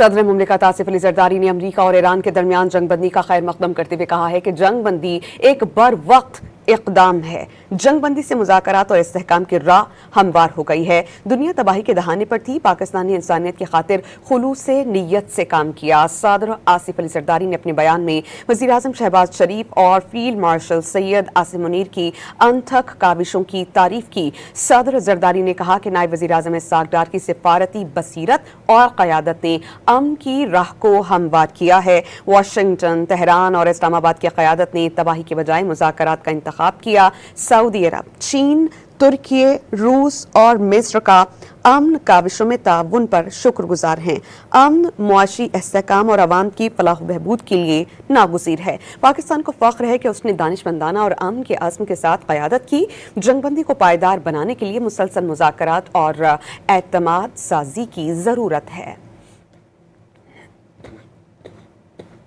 صدر مملکت آصف علی زرداری نے امریکہ اور ایران کے درمیان جنگ بندی کا خیر مقدم کرتے ہوئے کہا ہے کہ جنگ بندی ایک بروقت اقدام ہے۔ جنگ بندی سے مذاکرات اور استحکام کی راہ ہموار ہو گئی ہے۔ دنیا تباہی کے دہانے پر تھی، پاکستان نے انسانیت کی خاطر خلوص نیت سے کام کیا۔ صدر آصف علی زرداری نے اپنے بیان میں وزیراعظم شہباز شریف اور فیلڈ مارشل سید عاصم منیر کی انتھک کاوشوں کی تعریف کی۔ صدر زرداری نے کہا کہ نائب وزیراعظم اسحاق ڈار کی سفارتی بصیرت اور قیادت نے امن کی راہ کو ہموار کیا ہے۔ واشنگٹن، تہران اور اسلام آباد کی قیادت نے تباہی کے بجائے مذاکرات کا انتخاب کیا۔ سعودی عرب، چین، ترکی، روس اور مصر کا امن کاوشوں میں تعاون پر شکر گزار ہیں۔ امن، معاشی استحکام اور عوام کی فلاح و بہبود کے لیے ناگزیر ہے۔ پاکستان کو فخر ہے کہ اس نے دانشمندانہ اور امن کے عزم کے ساتھ قیادت کی۔ جنگ بندی کو پائیدار بنانے کے لیے مسلسل مذاکرات اور اعتماد سازی کی ضرورت ہے۔